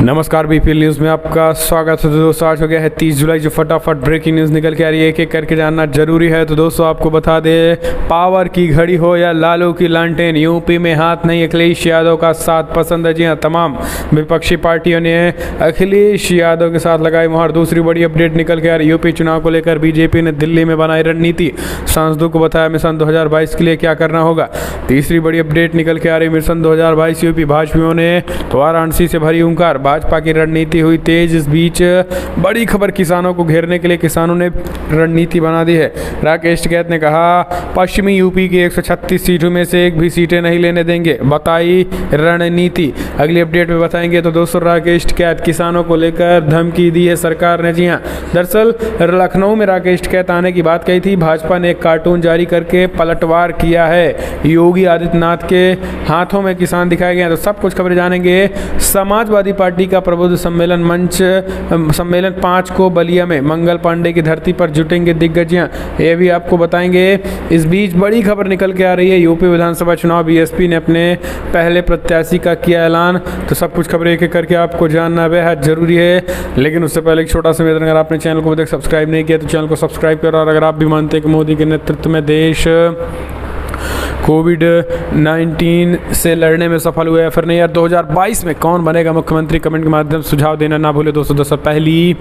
नमस्कार BPL news में आपका स्वागत है। तो दोस्तों आज हो गया है 30 जुलाई, जो फटाफट ब्रेकिंग न्यूज़ निकल के आ रही है, एक एक करके जानना जरूरी है। तो दोस्तों आपको बता दें, पावर की घड़ी हो या लालू की लालटेन, यूपी में हाथ नहीं अखिलेश यादव का साथ पसंद है। जी हाँ, तमाम विपक्षी पार्टियों ने अखिलेश यादव के साथ लगाई मुहर। दूसरी बड़ी अपडेट निकल के आ रही है, यूपी चुनाव को लेकर बीजेपी ने दिल्ली में बनाई रणनीति, सांसदों को बताया मिशन 2022 के लिए क्या करना होगा। तीसरी बड़ी अपडेट निकल के आ रही है, मिशन 2022 यूपी भाजपाइयों ने वाराणसी से भरी हुंकार, भाजपा की रणनीति हुई तेज। इस बीच बड़ी खबर, किसानों को घेरने के लिए किसानों ने रणनीति बना दी है। राकेश टिकैत ने कहा, पश्चिमी यूपी की 136 सीटों में से एक भी सीटें नहीं लेने देंगे, बताई रणनीति। अगली अपडेट में बताएंगे। तो दोस्तों राकेश टिकैत, किसानों को लेकर धमकी दी है सरकार ने। जी हाँ, दरअसल लखनऊ में राकेश टिकैत आने की बात कही थी। भाजपा ने एक कार्टून जारी करके पलटवार किया है। योगी आदित्यनाथ के हाथों में किसान दिखाए गए हैं। तो सब कुछ खबरें जानेंगे। समाजवादी पार्टी का प्रबुद्ध सम्मेलन मंच सम्मेलन 5 को बलिया में मंगल पांडे की धरती पर जुटेंगे दिग्गजियां, ये भी आपको बताएंगे। इस बीच बड़ी खबर निकल के आ रही है, यूपी विधानसभा चुनाव, बीएसपी ने अपने पहले प्रत्याशी का किया ऐलान। तो सब कुछ खबरें एक एक करके आपको जानना बेहद जरूरी है। लेकिन उससे पहले एक छोटा सा निवेदन, अगर आपने चैनल को सब्सक्राइब नहीं किया तो चैनल को सब्सक्राइब करो। और अगर आप भी मानते हैं कि मोदी के नेतृत्व में देश कोविड-19 से लड़ने में सफल हुए या फिर नहीं, यार 2022 में कौन बनेगा मुख्यमंत्री, कमेंट के माध्यम से सुझाव देना ना भूले दोस्तों। दोस्तों पहली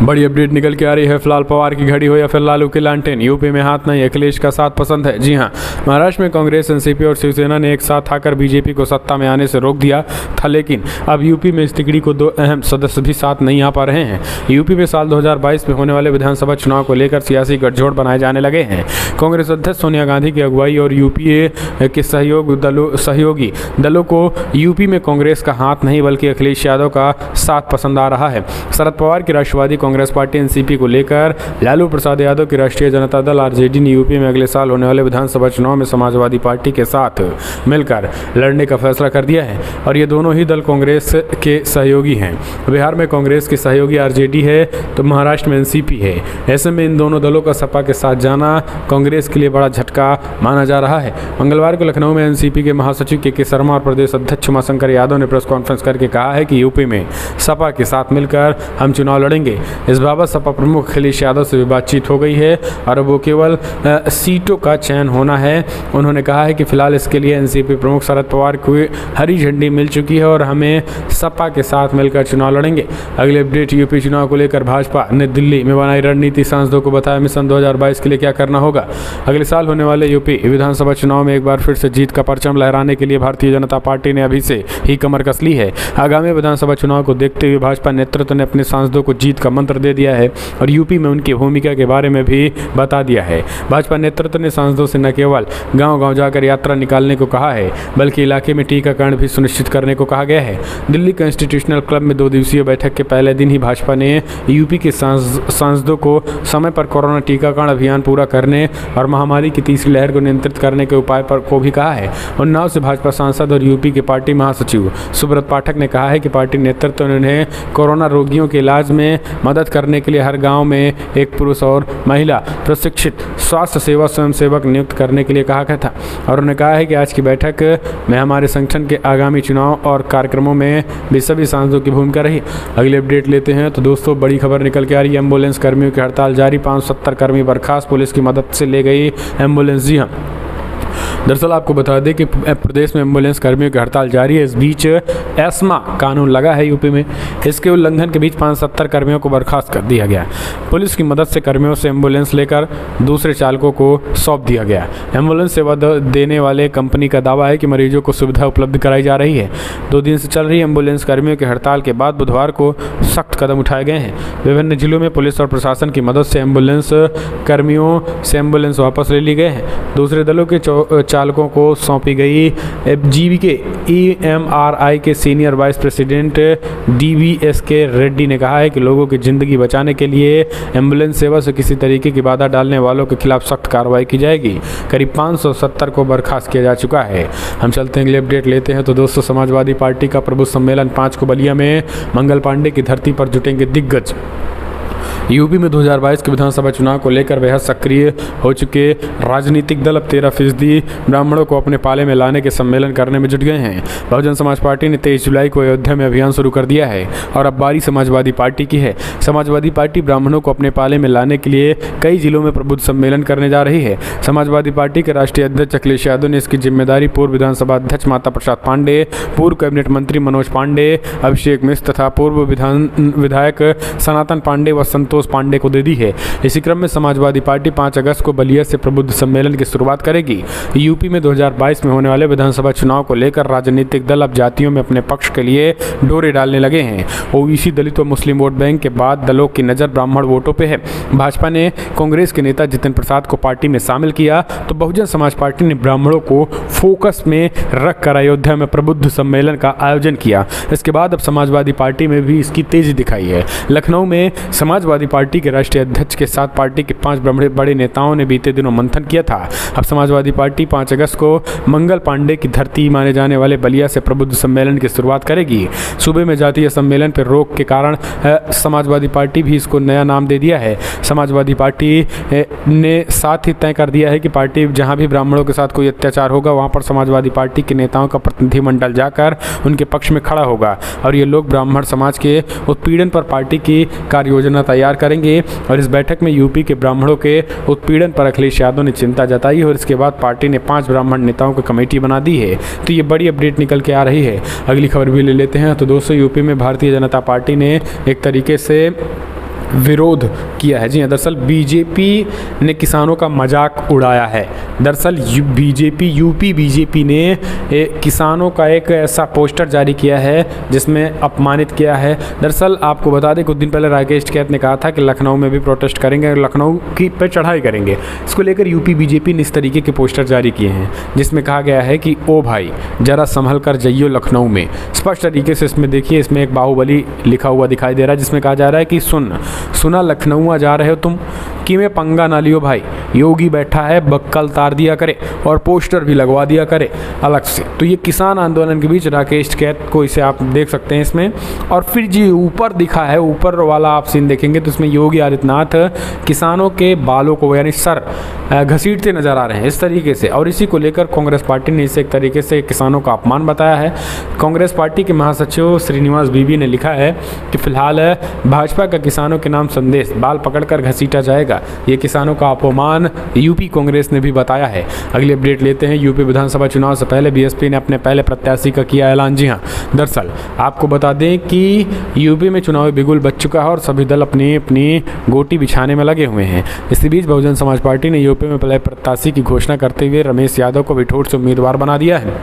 बड़ी अपडेट निकल के आ रही है, फिलहाल पवार की घड़ी हो या फिर लालू की लालटेन, यूपी में हाथ नहीं अखिलेश का साथ पसंद है। जी हाँ, महाराष्ट्र में कांग्रेस, एनसीपी और शिवसेना ने एक साथ आकर बीजेपी को सत्ता में आने से रोक दिया था, लेकिन अब यूपी में इस तिकड़ी को 2 अहम सदस्य भी साथ नहीं आ पा रहे हैं। यूपी में साल 2022 में होने वाले विधानसभा चुनाव को लेकर सियासी गठजोड़ बनाए जाने लगे हैं। कांग्रेस अध्यक्ष सोनिया गांधी की अगुवाई और यूपीए के सहयोगी दलों को यूपी में कांग्रेस का हाथ नहीं बल्कि अखिलेश यादव का साथ पसंद आ रहा है। शरद पवार की राष्ट्रवादी कांग्रेस पार्टी एनसीपी को लेकर लालू प्रसाद यादव की राष्ट्रीय जनता दल आरजेडी ने यूपी में अगले साल होने वाले विधानसभा चुनाव में समाजवादी पार्टी के साथ मिलकर लड़ने का फैसला कर दिया है और ये दोनों ही दल कांग्रेस के सहयोगी हैं। बिहार में कांग्रेस की सहयोगी आरजेडी है तो महाराष्ट्र में एनसीपी है। ऐसे में इन दोनों दलों का सपा के साथ जाना कांग्रेस के लिए बड़ा झटका माना जा रहा है। मंगलवार को लखनऊ में एनसीपी के महासचिव के शर्मा और प्रदेश अध्यक्ष उमाशंकर यादव ने प्रेस कॉन्फ्रेंस करके कहा है कि यूपी में सपा के साथ मिलकर हम चुनाव लड़ेंगे। इस बाबत सपा प्रमुख अखिलेश यादव से भी बातचीत हो गई है और वो केवल सीटों का चयन होना है। उन्होंने कहा है कि फिलहाल इसके लिए एनसीपी प्रमुख शरद पवार को हरी झंडी मिल चुकी है और हमें सपा के साथ मिलकर चुनाव लड़ेंगे। अगली अपडेट, यूपी चुनाव को लेकर भाजपा ने दिल्ली में बनाई रणनीति, सांसदों को बताया मिशन 2022 के लिए क्या करना होगा। अगले साल होने वाले यूपी विधानसभा चुनाव में एक बार फिर से जीत का परचम लहराने के लिए भारतीय जनता पार्टी ने अभी से ही कमर कस ली है। आगामी विधानसभा चुनाव को देखते हुए भाजपा नेतृत्व ने अपने सांसदों को जीत का मंत्र दे दिया है और यूपी में उनकी भूमिका के बारे में भी बता दिया है। भाजपा नेतृत्व ने सांसदों से न केवल गांव-गांव जाकर यात्रा निकालने को कहा है बल्कि इलाके में टीकाकरण भी सुनिश्चित करने को कहा गया है। दिल्ली कॉन्स्टिट्यूशनल क्लब में 2 दिवसीय बैठक के पहले दिन ही भाजपा ने यूपी के सांसदों को समय पर कोरोना टीकाकरण अभियान पूरा करने और महामारी की तीसरी लहर को नियंत्रित करने के उपाय पर को भी कहा है। उन्नाव से भाजपा सांसद और यूपी के पार्टी महासचिव सुब्रत पाठक ने कहा है कि पार्टी नेतृत्व ने उन्हें कोरोना रोगियों के इलाज में मदद करने के लिए हर गांव में एक पुरुष और महिला प्रशिक्षित स्वास्थ्य सेवा स्वयंसेवक नियुक्त करने के लिए कहा गया था और उन्होंने कहा है कि आज की बैठक में हमारे संगठन के आगामी चुनाव और कार्यक्रमों में भी सभी सांसदों की भूमिका रही। अगली अपडेट लेते हैं। तो दोस्तों बड़ी खबर निकल के आ रही है, एम्बुलेंस कर्मियों की हड़ताल जारी, 570 कर्मी बर्खास्त, पुलिस की मदद से ले गई एम्बुलेंस। जी हाँ, दरअसल आपको बता दें कि प्रदेश में एम्बुलेंस कर्मियों की हड़ताल जारी है। इस बीच एस्मा कानून लगा है यूपी में, इसके उल्लंघन के बीच 570 कर्मियों को बर्खास्त कर दिया गया। पुलिस की मदद से कर्मियों से एम्बुलेंस लेकर दूसरे चालकों को सौंप दिया गया। एम्बुलेंस सेवा देने वाले कंपनी का दावा है कि मरीजों को सुविधा उपलब्ध कराई जा रही है। 2 दिन से चल रही एम्बुलेंस कर्मियों की हड़ताल के बाद बुधवार को सख्त कदम उठाए गए हैं। विभिन्न जिलों में पुलिस और प्रशासन की मदद से एम्बुलेंस कर्मियों से एम्बुलेंस वापस ले ली गए हैं। दूसरे दलों के चालकों को सौंपी गई। जीवीके EMRI के सीनियर वाइस प्रेसिडेंट DVS के रेड्डी ने कहा है कि लोगों की जिंदगी बचाने के लिए एम्बुलेंस सेवा से किसी तरीके की बाधा डालने वालों के खिलाफ सख्त कार्रवाई की जाएगी। करीब 570 को बर्खास्त किया जा चुका है। हम चलते हैं, अगली अपडेट लेते हैं। तो दोस्तों समाजवादी पार्टी का प्रबुद्ध सम्मेलन 5 को बलिया में मंगल पांडे की धरती पर जुटेंगे दिग्गज। यूपी में 2022 के विधानसभा चुनाव को लेकर बेहद सक्रिय हो चुके राजनीतिक दल अब 13% ब्राह्मणों को अपने पाले में लाने के सम्मेलन करने में जुट गए हैं। बहुजन समाज पार्टी ने 23 जुलाई को अयोध्या में अभियान शुरू कर दिया है और अब बारी समाजवादी पार्टी की है। समाजवादी पार्टी ब्राह्मणों को अपने पाले में लाने के लिए कई जिलों में प्रबुद्ध सम्मेलन करने जा रही है। समाजवादी पार्टी के राष्ट्रीय अध्यक्ष अखिलेश यादव ने इसकी जिम्मेदारी पूर्व विधानसभा अध्यक्ष माता प्रसाद पांडे, पूर्व कैबिनेट मंत्री मनोज पांडे, अभिषेक मिश्र तथा पूर्व विधायक सनातन पांडे व संतोष पांडे को दे दी है। इसी क्रम में समाजवादी पार्टी 5 अगस्त को बलिया से प्रबुद्ध सम्मेलन की शुरुआत करेगी। यूपी में 2022 में होने वाले विधानसभा चुनाव को लेकर राजनीतिक दल अब जातियों में अपने पक्ष के लिए डोरे डालने लगे हैं। ओबीसी, दलित व मुस्लिम वोट बैंक के बाद दलों की नज़र ब्राह्मण वोटों पे है। भाजपा ने कांग्रेस के नेता जितिन प्रसाद को पार्टी में शामिल किया तो बहुजन समाज पार्टी ने ब्राह्मणों को फोकस में रखकर अयोध्या में प्रबुद्ध सम्मेलन का आयोजन किया। इसके बाद अब समाजवादी पार्टी में भी इसकी तेजी दिखाई है। लखनऊ में समाजवादी पार्टी के राष्ट्रीय अध्यक्ष के साथ पार्टी के 5 बड़े नेताओं ने बीते दिनों मंथन किया था। अब समाजवादी पार्टी 5 अगस्त को मंगल पांडे की धरती माने जाने वाले बलिया से प्रबुद्ध सम्मेलन की शुरुआत करेगी। सूबे में जातीय सम्मेलन पर रोक के कारण समाजवादी पार्टी भी इसको नया नाम दे दिया है। समाजवादी पार्टी ने साथ ही तय कर दिया है कि पार्टी जहां भी ब्राह्मणों के साथ कोई अत्याचार होगा वहां पर समाजवादी पार्टी के नेताओं का प्रतिनिधिमंडल जाकर उनके पक्ष में खड़ा होगा और ये लोग ब्राह्मण समाज के उत्पीड़न पर पार्टी की कार्य योजना तैयार करेंगे। और इस बैठक में यूपी के ब्राह्मणों के उत्पीड़न पर अखिलेश यादव ने चिंता जताई और इसके बाद पार्टी ने 5 ब्राह्मण नेताओं की कमेटी बना दी है। तो ये बड़ी अपडेट निकल के आ रही है। अगली खबर भी ले लेते हैं। तो दोस्तों, यूपी में भारतीय जनता पार्टी ने एक तरीके से विरोध किया है। जी हाँ, दरअसल बीजेपी ने किसानों का मजाक उड़ाया है। दरअसल यूपी बीजेपी ने किसानों का एक ऐसा पोस्टर जारी किया है जिसमें अपमानित किया है। दरअसल आपको बता दें, कुछ दिन पहले राकेश टिकैत ने कहा था कि लखनऊ में भी प्रोटेस्ट करेंगे और लखनऊ की पे चढ़ाई करेंगे। इसको लेकर यूपी बीजेपी ने इस तरीके के पोस्टर जारी किए हैं जिसमें कहा गया है कि ओ भाई जरा संभल कर जाइयो लखनऊ में। स्पष्ट तरीके से इसमें देखिए, इसमें एक बाहुबली लिखा हुआ दिखाई दे रहा है जिसमें कहा जा रहा है कि सुना लखनऊ जा रहे हो तुम कि में पंगा ना लियो भाई, योगी बैठा है बक्कल तार दिया करे और पोस्टर भी लगवा दिया करे अलग से। तो ये किसान आंदोलन के बीच राकेश टिकैत को इसे आप देख सकते हैं इसमें। और फिर जी ऊपर दिखा है, ऊपर वाला आप सीन देखेंगे तो इसमें योगी आदित्यनाथ किसानों के बालों को यानी सर घसीटते नजर आ रहे हैं इस तरीके से। और इसी को लेकर कांग्रेस पार्टी ने इसे एक तरीके से किसानों का अपमान बताया है। कांग्रेस पार्टी के महासचिव श्रीनिवास बीबी ने लिखा है कि फिलहाल भाजपा का किसानों के नाम संदेश बाल पकड़कर घसीटा जाएगा। ये किसानों का अपमान यूपी कांग्रेस ने भी बताया है। अगली अपडेट लेते हैं। यूपी विधानसभा चुनाव से पहले बीएसपी ने अपने पहले प्रत्याशी का किया ऐलान। जी हाँ, दरअसल आपको बता दें कि यूपी में चुनावी बिगुल बज चुका है और सभी दल अपनी अपनी गोटी बिछाने में लगे हुए हैं। इसी बीच बहुजन समाज पार्टी ने यूपी में पहले प्रत्याशी की घोषणा करते हुए रमेश यादव को विठोर से उम्मीदवार बना दिया है।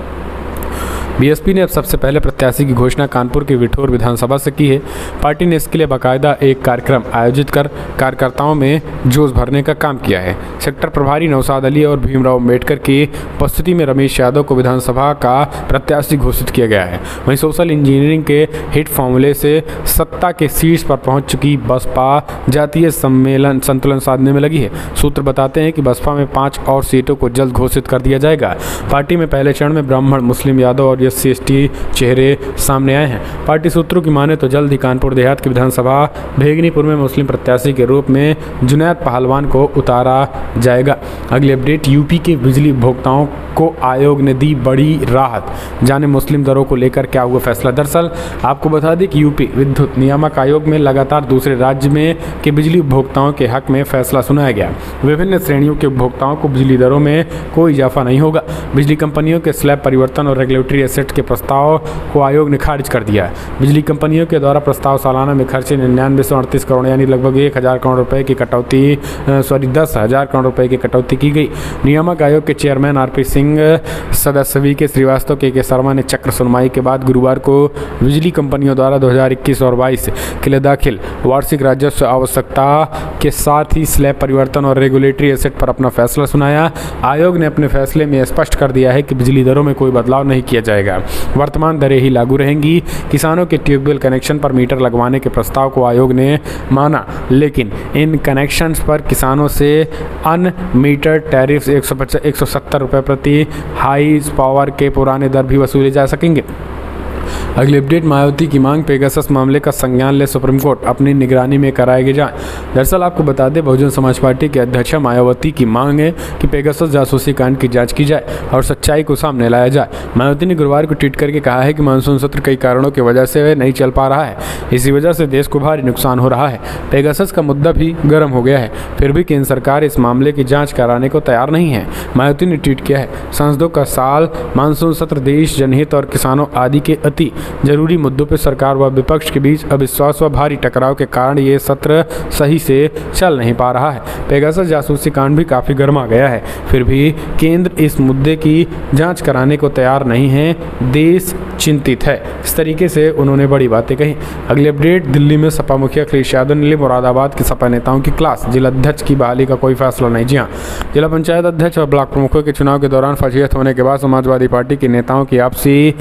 बीएसपी ने अब सबसे पहले प्रत्याशी की घोषणा कानपुर के विठोर विधानसभा से की है। पार्टी ने इसके लिए बाकायदा एक कार्यक्रम आयोजित कर कार्यकर्ताओं में जोश भरने का काम किया है। सेक्टर प्रभारी नौशाद अली और भीमराव अम्बेडकर की उपस्थिति में रमेश यादव को विधानसभा का प्रत्याशी घोषित किया गया है। वहीं सोशल इंजीनियरिंग के हिट फॉर्मूले से सत्ता के शीर्ष पर पहुंच चुकी बसपा जातीय संतुलन साधने में लगी है। सूत्र बताते हैं कि बसपा में 5 और सीटों को जल्द घोषित कर दिया जाएगा। पार्टी में पहले चरण में ब्राह्मण, मुस्लिम, यादव और SC/ST चेहरे सामने आए हैं। पार्टी सूत्रों की माने तो जल्द ही कानपुर देहात की विधानसभा भेगनीपुर में मुस्लिम प्रत्याशी के रूप में जुनैद पहलवान को उतारा जाएगा। अगली अपडेट, यूपी के बिजली उपभोक्ताओं को आयोग ने दी बड़ी राहत। जाने मुस्लिम दरों को लेकर क्या हुआ फैसला। दरअसल आपको बता दें कि यूपी विद्युत नियामक आयोग में लगातार दूसरे राज्य में के बिजली उपभोक्ताओं के हक में फैसला सुनाया गया। विभिन्न श्रेणियों के उपभोक्ताओं को बिजली दरों में कोई इजाफा नहीं होगा। बिजली कंपनियों के स्लैब परिवर्तन और रेगुलेटरी एसेट के प्रस्ताव को आयोग ने खारिज कर दिया। बिजली कंपनियों के द्वारा प्रस्ताव सालाना में खर्चे 9938 करोड़ यानी लगभग 1000 करोड़ रुपए की कटौती 10,000 करोड़ रुपए की कटौती की गई। नियामक आयोग के चेयरमैन RP सिंह, सदस्य VK श्रीवास्तव, KK शर्मा ने चक्र सुनवाई के बाद गुरुवार को बिजली कंपनियों द्वारा 2021 और 22 के लिए दाखिल वार्षिक राजस्व आवश्यकता के साथ ही स्लैब परिवर्तन और रेगुलेटरी एसेट पर अपना फैसला सुनाया। आयोग ने अपने फैसले में स्पष्ट कर दिया है कि बिजली दरों में कोई बदलाव नहीं किया जाएगा। वर्तमान दरें ही लागू रहेंगी। किसानों के ट्यूबवेल कनेक्शन पर मीटर लगवाने के प्रस्ताव को आयोग ने माना, लेकिन इन कनेक्शंस पर किसानों से अनमीटर टैरिफ 170 रुपये प्रति हाई पावर के पुराने दर भी वसूले जा सकेंगे। अगली अपडेट, मायावती की मांग, पेगासस मामले का संज्ञान ले सुप्रीम कोर्ट, अपनी निगरानी में कराएगी जांच। दरअसल आपको बता दें, बहुजन समाज पार्टी के अध्यक्ष मायावती की मांग है कि पेगासस जासूसी कांड की जांच की जाए और सच्चाई को सामने लाया जाए। मायावती ने गुरुवार को ट्वीट करके कहा है कि मानसून सत्र कई कारणों की वजह से नहीं चल पा रहा है, इसी वजह से देश को भारी नुकसान हो रहा है। पेगासस का मुद्दा भी गर्म हो गया है, फिर भी केंद्र सरकार इस मामले की जांच कराने को तैयार नहीं है। मायावती ने ट्वीट किया है, संसदों का साल, मानसून सत्र, देश जनहित और किसानों आदि के अति जरूरी मुद्दों पर सरकार व विपक्ष के बीच अविश्वास व भारी टकराव के कारण ये सत्र सही से चल नहीं पा रहा है। पेगासस जासूसी कांड भी काफ़ी गर्मा गया है, फिर भी केंद्र इस मुद्दे की जांच कराने को तैयार नहीं है, देश चिंतित है। इस तरीके से उन्होंने बड़ी बातें कही। अगली अपडेट, दिल्ली में सपा मुखिया अखिलेश यादव ने ली मुरादाबाद के सपा नेताओं की क्लास, जिला अध्यक्ष की बहाली का कोई फैसला नहीं। जी हाँ, जिला पंचायत अध्यक्ष और ब्लॉक प्रमुखों के चुनाव के दौरान फजीहत होने के बाद समाजवादी पार्टी के नेताओं की आपसी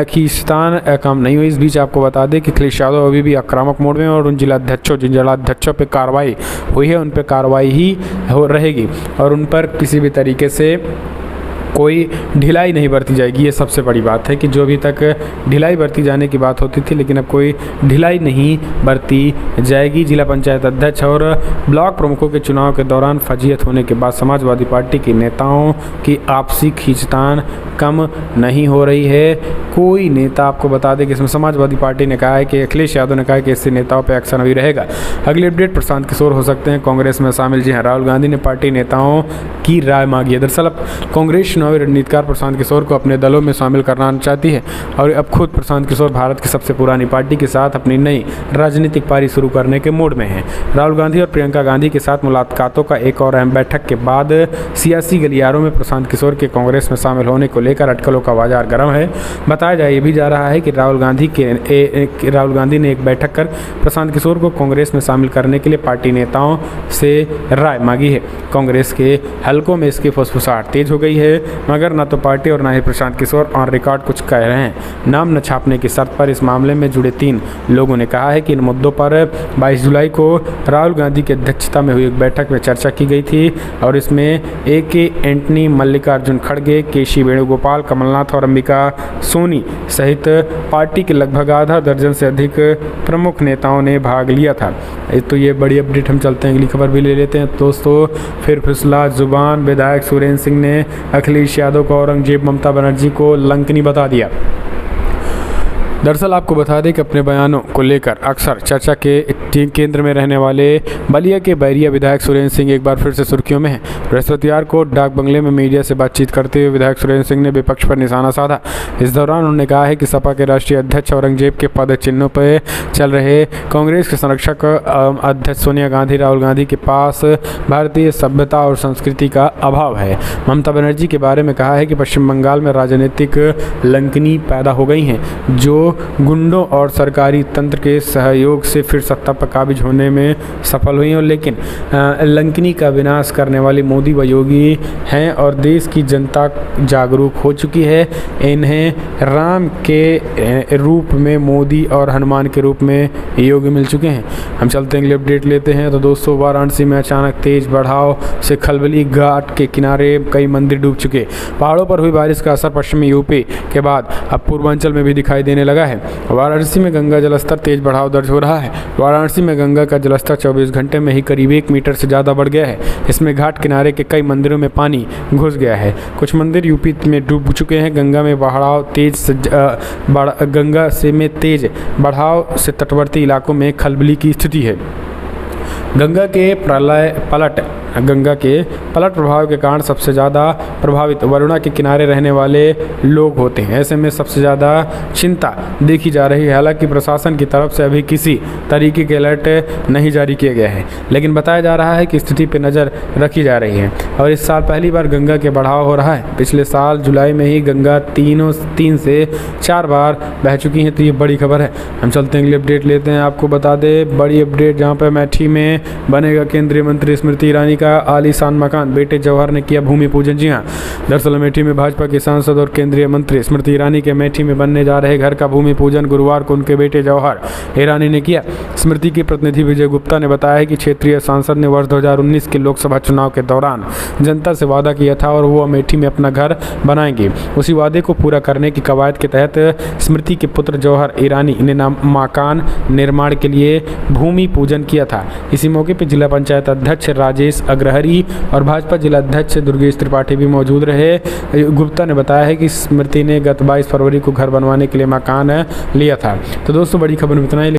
खींचतान कम नहीं हुई। इस बीच आपको बता दें कि अखिलेश यादव अभी भी आक्रामक मोड में, और उन जिला अध्यक्षों पर कार्रवाई हुई है, उन पर कार्रवाई ही हो रहेगी और उन पर किसी भी तरीके से कोई ढिलाई नहीं बरती जाएगी। ये सबसे बड़ी बात है कि जो अभी तक ढिलाई बरती जाने की बात होती थी, लेकिन अब कोई ढिलाई नहीं बरती जाएगी। जिला पंचायत अध्यक्ष और ब्लॉक प्रमुखों के चुनाव के दौरान फजीहत होने के बाद समाजवादी पार्टी के नेताओं की आपसी खींचतान कम नहीं हो रही है। कोई नेता, आपको बता दें कि इसमें समाजवादी पार्टी ने कहा है कि अखिलेश यादव ने कहा है कि ऐसे नेताओं पर एक्शन अभी रहेगा। अगली अपडेट, प्रशांत किशोर हो सकते हैं कांग्रेस में शामिल। जी हाँ, राहुल गांधी ने पार्टी नेताओं की राय मांगी है। दरअसल अब कांग्रेस चुनावी रणनीतिकार प्रशांत किशोर को अपने दलों में शामिल करना चाहती है और अब खुद प्रशांत किशोर भारत की सबसे पुरानी पार्टी के साथ अपनी नई राजनीतिक पारी शुरू करने के मूड में हैं। राहुल गांधी और प्रियंका गांधी के साथ मुलाकातों का एक और अहम बैठक के बाद सियासी गलियारों में प्रशांत किशोर के कांग्रेस में शामिल होने को लेकर अटकलों का बाजार गर्म है। बताया ये भी जा रहा है कि राहुल गांधी ने एक बैठक कर प्रशांत किशोर को कांग्रेस में शामिल करने के लिए पार्टी नेताओं से राय मांगी है। कांग्रेस के हलकों में इसकी फुसफुसाहट तेज हो गई है, मगर न तो पार्टी और न ही प्रशांत किशोर ऑन रिकॉर्ड कुछ कह रहे हैं। नाम न छापने की शर्त पर इस मामले में जुड़े 3 लोगों ने कहा है कि इन मुद्दों पर 22 जुलाई को राहुल गांधी की अध्यक्षता में हुई एक बैठक में चर्चा की गई थी और इसमें AK एंटनी, मल्लिकार्जुन खड़गे, KC वेणुगोपाल, कमलनाथ और अंबिका सोनी सहित पार्टी के लगभग आधा दर्जन से अधिक प्रमुख नेताओं ने भाग लिया था। तो ये बड़ी अपडेट। हम चलते हैं, अगली खबर भी ले लेते हैं दोस्तों। फिर फिसला जुबान, विधायक सुरेंद्र सिंह ने अखिलेश यादव को औरंगजेब, ममता बनर्जी को लंकनी बता दिया। दरअसल आपको बता दें कि अपने बयानों को लेकर अक्सर चर्चा के केंद्र में रहने वाले बलिया के बैरिया विधायक सुरेंद्र सिंह एक बार फिर से सुर्खियों में हैं। बृहस्पतिवार को डाक बंगले में मीडिया से बातचीत करते हुए विधायक सुरेंद्र सिंह ने विपक्ष पर निशाना साधा। इस दौरान उन्होंने कहा है कि सपा के राष्ट्रीय अध्यक्ष औरंगजेब के पद चिन्हों पर चल रहे कांग्रेस के संरक्षक अध्यक्ष सोनिया गांधी, राहुल गांधी के पास भारतीय सभ्यता और संस्कृति का अभाव है। ममता बनर्जी के बारे में कहा है कि पश्चिम बंगाल में राजनीतिक लंकनी पैदा हो गई हैं, जो गुंडों और सरकारी तंत्र के सहयोग से फिर सत्ता पर काबिज होने में सफल हुई हैं, लेकिन लंकनी का विनाश करने वाली मोदी व योगी हैं और देश की जनता जागरूक हो चुकी है। इन्हें राम के रूप में मोदी और हनुमान के रूप में योगी मिल चुके हैं। हम चलते हैं, अगले अपडेट लेते हैं। तो दोस्तों, वाराणसी में अचानक तेज बढ़ाव से खलबली, घाट के किनारे कई मंदिर डूब चुके। पहाड़ों पर हुई बारिश का असर पश्चिमी यूपी के बाद अब पूर्वांचल में भी दिखाई देने लगा है। वाराणसी में गंगा जलस्तर तेज बढ़ाव दर्ज हो रहा है। वाराणसी में गंगा का जलस्तर 24 घंटे में ही करीब 1 मीटर से ज़्यादा बढ़ गया है। इसमें घाट किनारे के कई मंदिरों में पानी घुस गया है। कुछ मंदिर यूपी में डूब चुके हैं। गंगा में तेज बढ़ाव से तटवर्ती इलाकों में खलबली की स्थिति है। गंगा के पलट प्रभाव के कारण सबसे ज़्यादा प्रभावित वरुणा के किनारे रहने वाले लोग होते हैं। ऐसे में सबसे ज़्यादा चिंता देखी जा रही है। हालांकि प्रशासन की तरफ से अभी किसी तरीके के अलर्ट नहीं जारी किए गए हैं, लेकिन बताया जा रहा है कि स्थिति पर नज़र रखी जा रही है और इस साल पहली बार गंगा के बढ़ाव हो रहा है। पिछले साल जुलाई में ही गंगा 3 से 4 बार बह चुकी हैं। तो ये बड़ी खबर है। हम चलते हैं, अगली अपडेट लेते हैं। आपको बता दें बड़ी अपडेट, जहाँ पर मैठी में में बनेगा केंद्रीय मंत्री स्मृति ईरानी का आलीशान मकान, बेटे जौहर ने किया भूमि पूजन। जी हाँ, दरअसल अमेठी में भाजपा के सांसद और केंद्रीय मंत्री स्मृति ईरानी के अमेठी में बनने जा रहे घर का भूमि पूजन गुरुवार को उनके बेटे जौहर ईरानी ने किया। स्मृति की प्रतिनिधि विजय गुप्ता ने बताया है कि क्षेत्रीय सांसद ने वर्ष 2019 के लोकसभा चुनाव के दौरान जनता से वादा किया था और वो अमेठी में अपना घर बनाएंगे। उसी वादे को पूरा करने की कवायद के तहत स्मृति के पुत्र जौहर ईरानी ने मकान निर्माण के लिए भूमि पूजन किया था। इसी मौके पर जिला पंचायत अध्यक्ष राजेश अग्रहरी और भाजपा जिला अध्यक्ष दुर्गेश त्रिपाठी भी मौजूद रहे। गुप्ता ने बताया है कि स्मृति ने गत 22 फरवरी को घर बनवाने के लिए मकान लिया था। तो दोस्तों, बड़ी खबर में इतना ही।